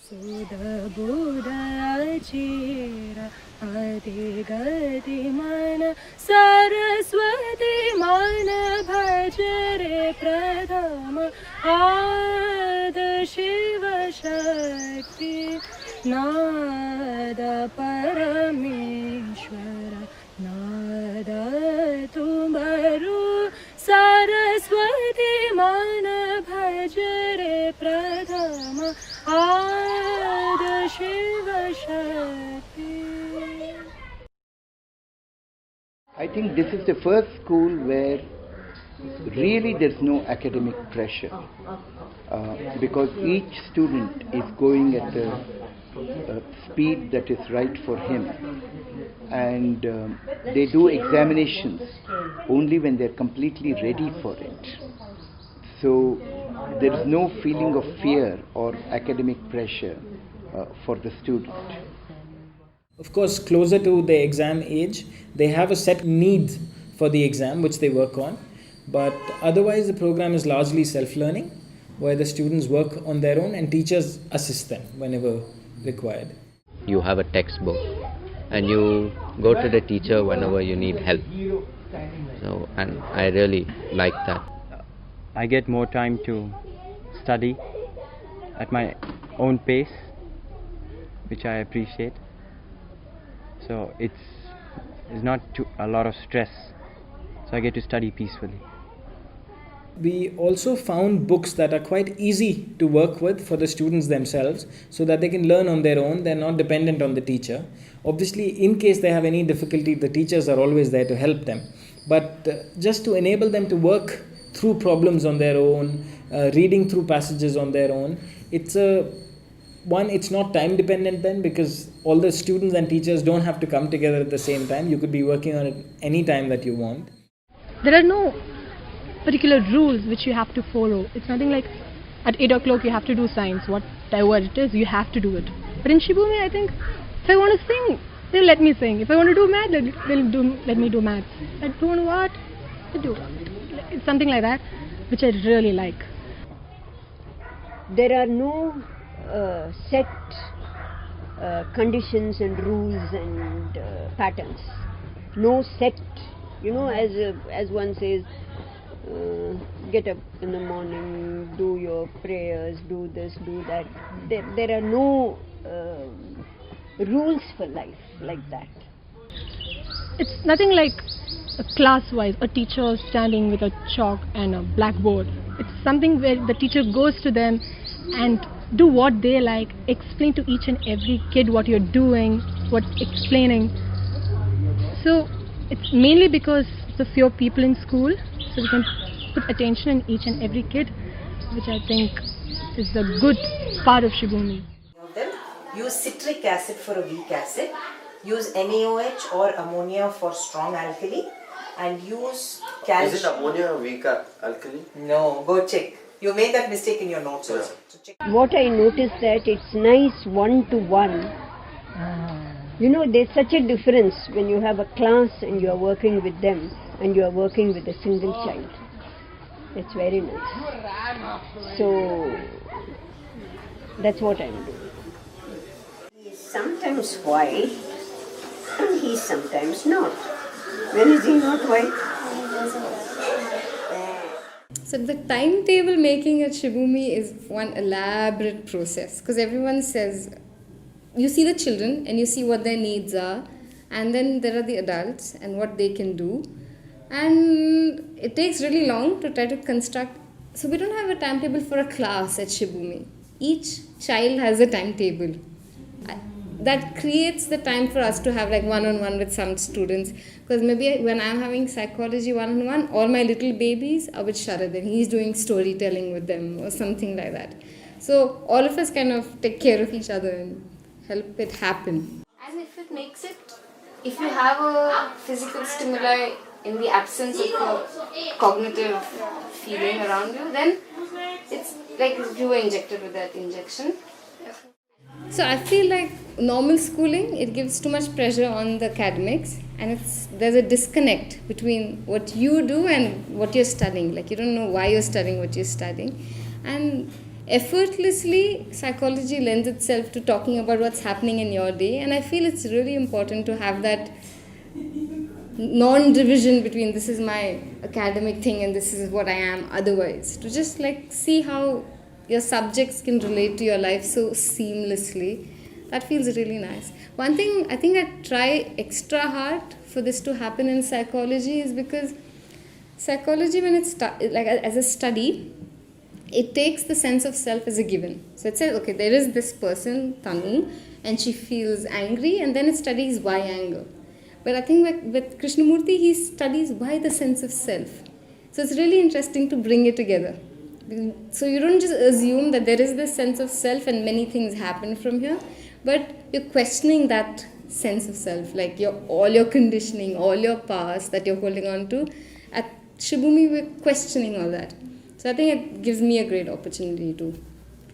सुदबुदचिर अधिगतिमान सरस्वती मान भज रे प्रथम आद शिव शक्ति नाद परमेश्वर नाद तुम्हारो सरस्वती मान भज रे प्रथम आद Shiv Shakti. I think this is the first school where really there's no academic pressure because each student is going at a speed that is right for him, and they do examinations only when they're completely ready for it. So there is no feeling of fear or academic pressure for the student. Of course, closer to the exam age, they have a set needs for the exam which they work on. But otherwise, the program is largely self-learning, where the students work on their own and teachers assist them whenever required. You have a textbook and you go to the teacher whenever you need help. So, and I really like that. I get more time to study at my own pace, which I appreciate. So it's not a lot of stress. So I get to study peacefully. We also found books that are quite easy to work with for the students themselves so that they can learn on their own. They're not dependent on the teacher. Obviously, in case they have any difficulty, the teachers are always there to help them. But just to enable them to work through problems on their own, reading through passages on their own, it's not time dependent then, because all the students and teachers don't have to come together at the same time. You could be working on it any time that you want. There are no particular rules which you have to follow. It's nothing like at 8 o'clock you have to do science, whatever it is, you have to do it. But in Shibumi, I think if I want to sing, they'll let me sing. If I want to do math, they'll let me do maths. I don't know what to do. It's something like that, which I really like. There are no set conditions and rules and patterns. No set, as one says, get up in the morning, do your prayers, do this, do that. There are no rules for life like that. It's nothing like a class-wise, a teacher standing with a chalk and a blackboard. It's something where the teacher goes to them and do what they like, explain to each and every kid what you're doing, what's explaining. So it's mainly because of the few people in school, so we can put attention in each and every kid, which I think is the good part of Shibumi. Use citric acid for a weak acid, use NaOH or ammonia for strong alkali, and use calcium. Is it ammonia a weak alkali? No, go check. You made that mistake in your notes also. So check. What I noticed that it's nice one-to-one. There's such a difference when you have a class and you are working with them and you are working with a single child. It's very nice. So that's what I'm doing. He's sometimes white and he's sometimes not. When is he not white? So the timetable making at Shibumi is one elaborate process, because everyone says, you see the children and you see what their needs are, and then there are the adults and what they can do, and it takes really long to try to construct. So we don't have a timetable for a class at Shibumi. Each child has a timetable. That creates the time for us to have like one-on-one with some students, because maybe when I'm having psychology one-on-one, all my little babies are with Sharad and he's doing storytelling with them or something like that. So all of us kind of take care of each other and help it happen. And if you have a physical stimuli in the absence of a cognitive feeling around you, then it's like if you were injected with that injection. So I feel like normal schooling, it gives too much pressure on the academics, and there's a disconnect between what you do and what you're studying. Like you don't know why you're studying what you're studying. And effortlessly, psychology lends itself to talking about what's happening in your day, and I feel it's really important to have that non-division between this is my academic thing and this is what I am otherwise, to just like see how your subjects can relate to your life so seamlessly. That feels really nice. One thing I think I try extra hard for this to happen in psychology is because psychology, when it's like as a study, it takes the sense of self as a given. So it says, okay, there is this person, Tanu, and she feels angry, and then it studies why anger. But I think with Krishnamurti, he studies why the sense of self. So it's really interesting to bring it together. So you don't just assume that there is this sense of self and many things happen from here, but you're questioning that sense of self, like all your conditioning, all your past that you're holding on to. At Shibumi, we're questioning all that. So I think it gives me a great opportunity to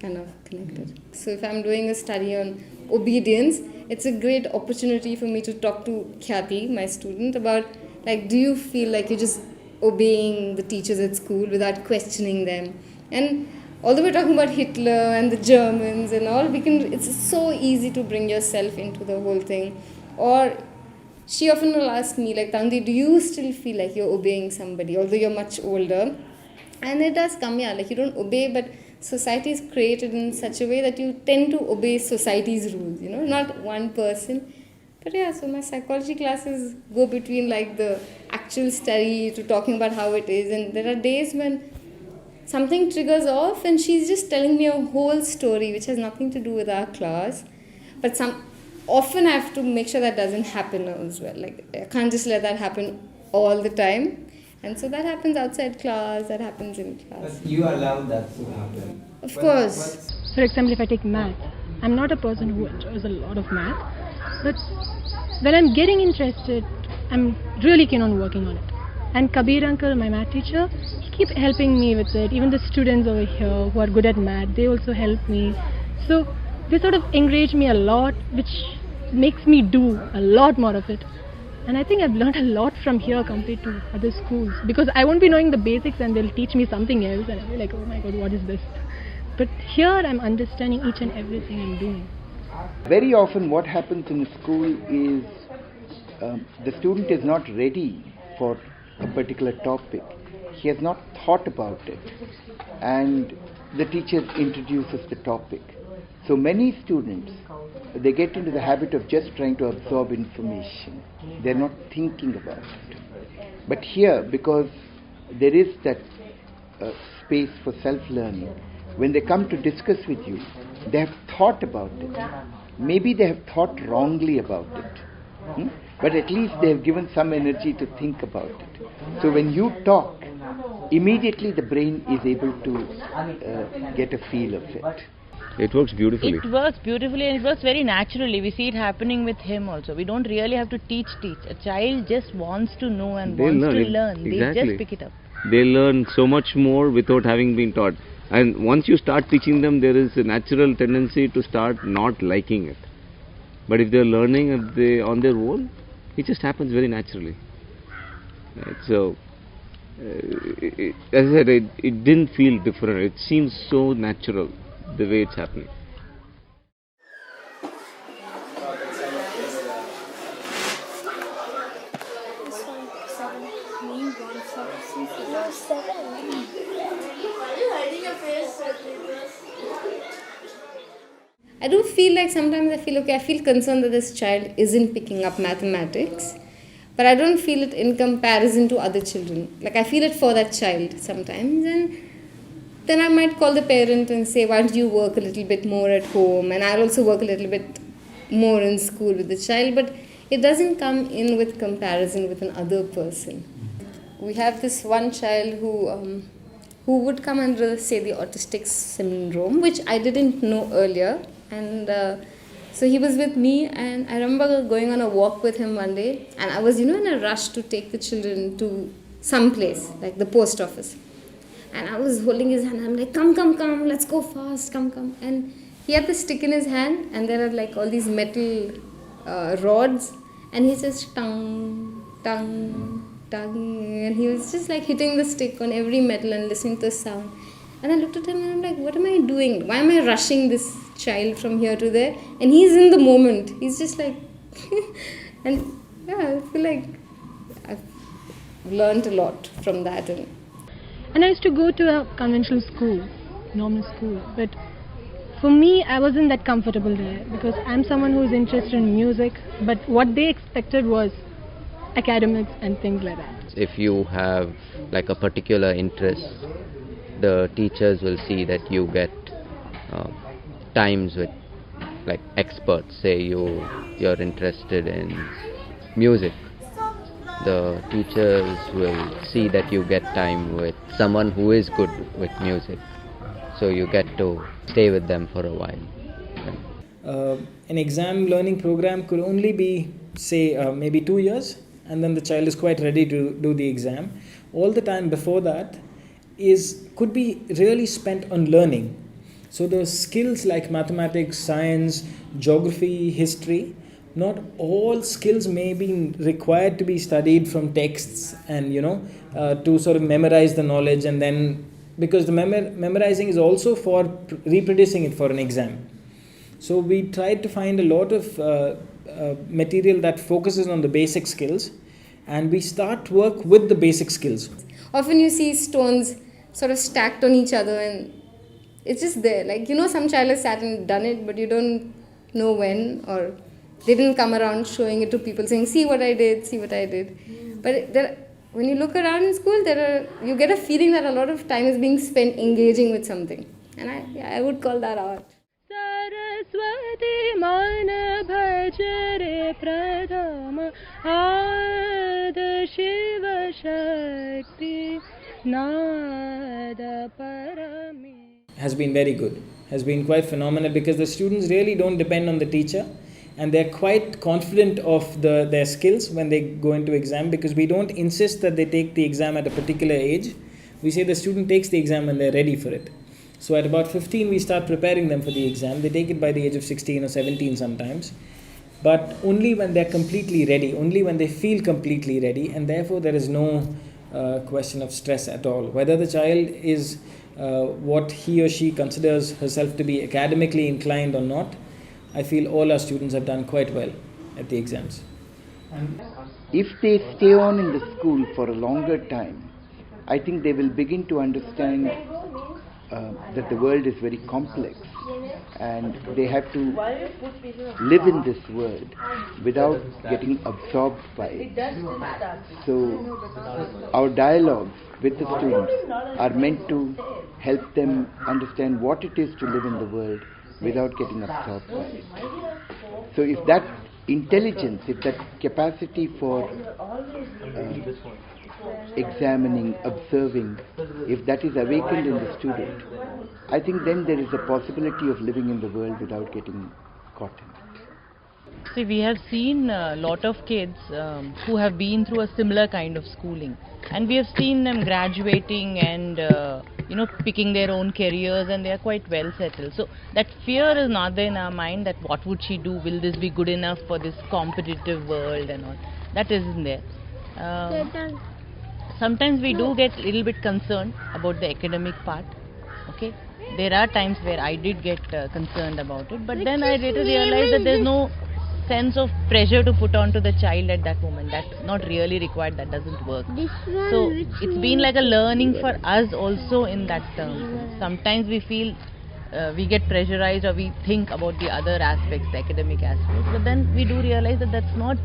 kind of connect it. So if I'm doing a study on obedience, it's a great opportunity for me to talk to Khyati, my student, about like, do you feel like you're just obeying the teachers at school without questioning them? And although we're talking about Hitler and the Germans and all, it's so easy to bring yourself into the whole thing. Or she often will ask me, like, Tandi, do you still feel like you're obeying somebody, although you're much older? And it does come, yeah, like you don't obey, but society is created in such a way that you tend to obey society's rules, not one person. But yeah, so my psychology classes go between like the actual study to talking about how it is. And there are days when something triggers off and she's just telling me a whole story which has nothing to do with our class. But often I have to make sure that doesn't happen as well. Like I can't just let that happen all the time. And so that happens outside class, that happens in class. But you allow that to happen. Of course. For example, if I take math, I'm not a person who enjoys a lot of math, but when I'm getting interested, I'm really keen on working on it. And Kabir uncle, my math teacher, he keeps helping me with it. Even the students over here who are good at math, they also help me. So they sort of encourage me a lot, which makes me do a lot more of it. And I think I've learned a lot from here compared to other schools, because I won't be knowing the basics and they'll teach me something else and I'll be like, oh my god, what is this? But here I'm understanding each and everything I'm doing. Very often what happens in a school is the student is not ready for a particular topic. He has not thought about it, and the teacher introduces the topic. So many students, they get into the habit of just trying to absorb information. They're not thinking about it. But here, because there is that space for self-learning, when they come to discuss with you, they have thought about it. Maybe they have thought wrongly about it. But at least they have given some energy to think about it. So when you talk, immediately the brain is able to get a feel of it. It works beautifully. It works beautifully and it works very naturally. We see it happening with him also. We don't really have to teach. A child just wants to know and wants to learn. Exactly. They just pick it up. They learn so much more without having been taught. And once you start teaching them, there is a natural tendency to start not liking it. But if they're learning on their own, it just happens very naturally. Right? So, as I said, it didn't feel different. It seems so natural the way it's happening. I do feel like sometimes I feel concerned that this child isn't picking up mathematics, but I don't feel it in comparison to other children. Like I feel it for that child sometimes, and then I might call the parent and say, why don't you work a little bit more at home? And I'll also work a little bit more in school with the child, but it doesn't come in with comparison with another person. We have this one child who would come under, say, the autistic syndrome, which I didn't know earlier. And so he was with me, and I remember going on a walk with him one day, and I was, in a rush to take the children to some place, like the post office. And I was holding his hand, I'm like, come, let's go fast, come. And he had the stick in his hand, and there are like all these metal rods, and he just tongue, and he was just like hitting the stick on every metal and listening to the sound. And I looked at him and I'm like, what am I doing? Why am I rushing this child from here to there? And he's in the moment. He's just like, and yeah, I feel like I've learned a lot from that. And I used to go to a conventional school, normal school, but for me, I wasn't that comfortable there because I'm someone who's interested in music, but what they expected was academics and things like that. If you have like a particular interest, the teachers will see that you get times with like experts. Say you're interested in music, the teachers will see that you get time with someone who is good with music, so you get to stay with them for a while. An exam learning program could only be, say, maybe 2 years, and then the child is quite ready to do the exam. All the time before that could be really spent on learning. So the skills like mathematics, science, geography, history, not all skills may be required to be studied from texts and to sort of memorize the knowledge, and then because the memorizing is also for reproducing it for an exam. So we tried to find a lot of material that focuses on the basic skills, and we start work with the basic skills. Often you see stones sort of stacked on each other and it's just there. Like, some child has sat and done it, but you don't know when, or they didn't come around showing it to people saying, see what I did, see what I did. But when you look around in school, you get a feeling that a lot of time is being spent engaging with something. And I would call that art. Saraswati mana bhajare pradhama Ada Shiva Shakti Nada Parami. Has been very good, has been quite phenomenal, because the students really don't depend on the teacher and they're quite confident of their skills when they go into exam, because we don't insist that they take the exam at a particular age. We say the student takes the exam when they're ready for it. So at about 15 we start preparing them for the exam. They take it by the age of 16 or 17 sometimes, but only when they're completely ready, only when they feel completely ready, and therefore there is no question of stress at all. Whether the child is what he or she considers herself to be academically inclined or not, I feel all our students have done quite well at the exams. If they stay on in the school for a longer time, I think they will begin to understand that the world is very complex and they have to live in this world without getting absorbed by it. So our dialogues with the students are meant to help them understand what it is to live in the world without getting absorbed by it. So if that intelligence, if that capacity for examining, observing, if that is awakened in the student, I think then there is a possibility of living in the world without getting caught in it. See, we have seen a lot of kids who have been through a similar kind of schooling, and we have seen them graduating and picking their own careers, and they are quite well settled. So that fear is not there in our mind that what would she do, will this be good enough for this competitive world and all. That isn't there. Sometimes we do get a little bit concerned about the academic part. Okay, there are times where I did get concerned about it, but then I later realized that there's no sense of pressure to put on to the child at that moment. That's not really required, that doesn't work. So it's been like a learning for us also in that term. Sometimes we feel we get pressurized or we think about the other aspects, the academic aspects, but then we do realize that that's not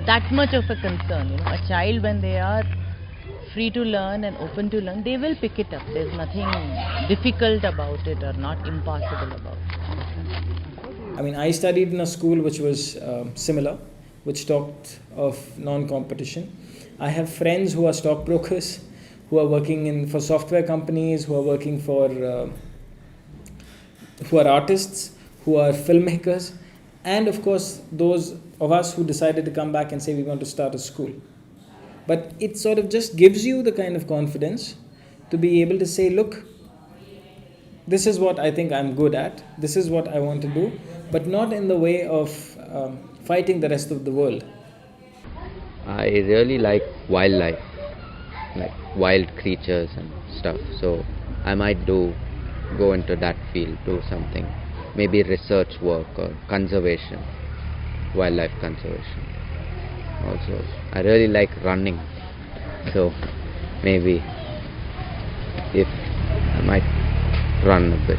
that much of a concern. A child, when they are free to learn and open to learn, they will pick it up. There's nothing difficult about it or not impossible about it. I mean, I studied in a school which was similar, which talked of non-competition. I have friends who are stockbrokers, who are working for software companies, who are working for, who are artists, who are filmmakers, and of course those of us who decided to come back and say we want to start a school. But it sort of just gives you the kind of confidence to be able to say, look, this is what I think I'm good at, this is what I want to do, but not in the way of fighting the rest of the world. I really like wildlife, like wild creatures and stuff. So I might go into that field, do something, maybe research work or conservation, wildlife conservation. Also, I really like running, so maybe if I might run a bit.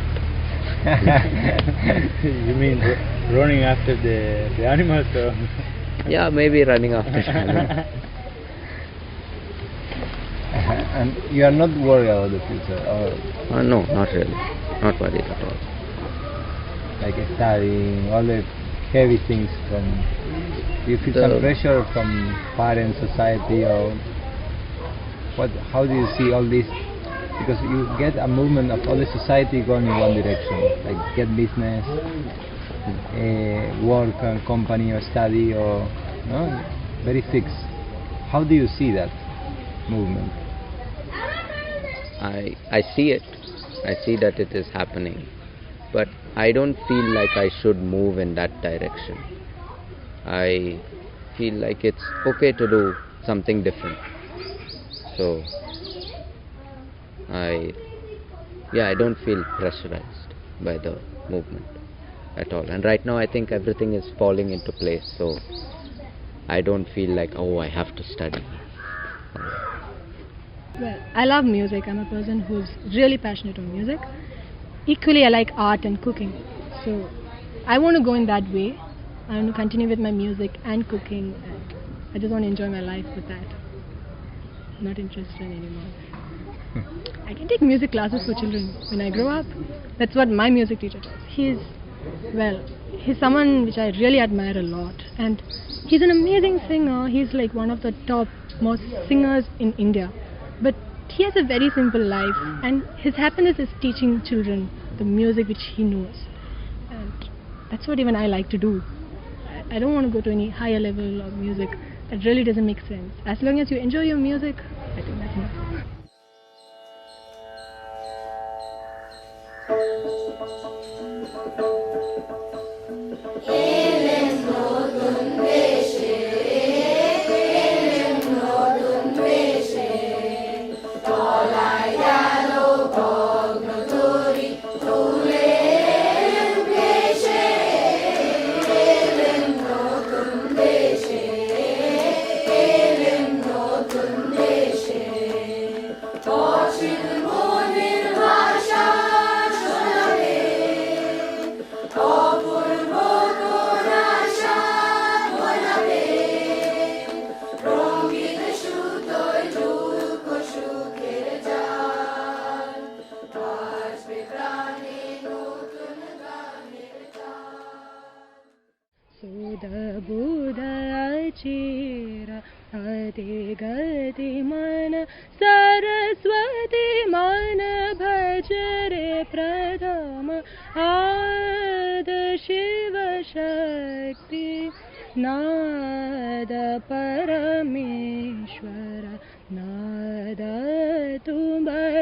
You mean running after the animals? Or? Yeah, maybe running after animals. And you are not worried about the future? Or No, not really. Not worried at all. Like studying, all the heavy things from... Do you feel some pressure from parents, society, or what? How do you see all this? Because you get a movement of all the society going in one direction, like get business, work, and company, or study, or no, very fixed. How do you see that movement? I see it. I see that it is happening, but I don't feel like I should move in that direction. I feel like it's okay to do something different. So I don't feel pressurized by the movement at all. And right now I think everything is falling into place, so I don't feel like, oh, I have to study. Well, I love music. I'm a person who's really passionate on music. Equally, I like art and cooking. So I want to go in that way. I want to continue with my music and cooking. And I just want to enjoy my life with that. Not interested anymore. I can take music classes for children when I grow up. That's what my music teacher does. He's someone which I really admire a lot. And he's an amazing singer. He's like one of the top most singers in India. But he has a very simple life, and his happiness is teaching children the music which he knows. And that's what even I like to do. I don't want to go to any higher level of music. That really doesn't make sense. As long as you enjoy your music, I think that's enough. Chira Adi Gadi Mana Saraswati Mana Bhajare Pradhama Ada Shiva Shakti Nada Parameshwara Nada Tumba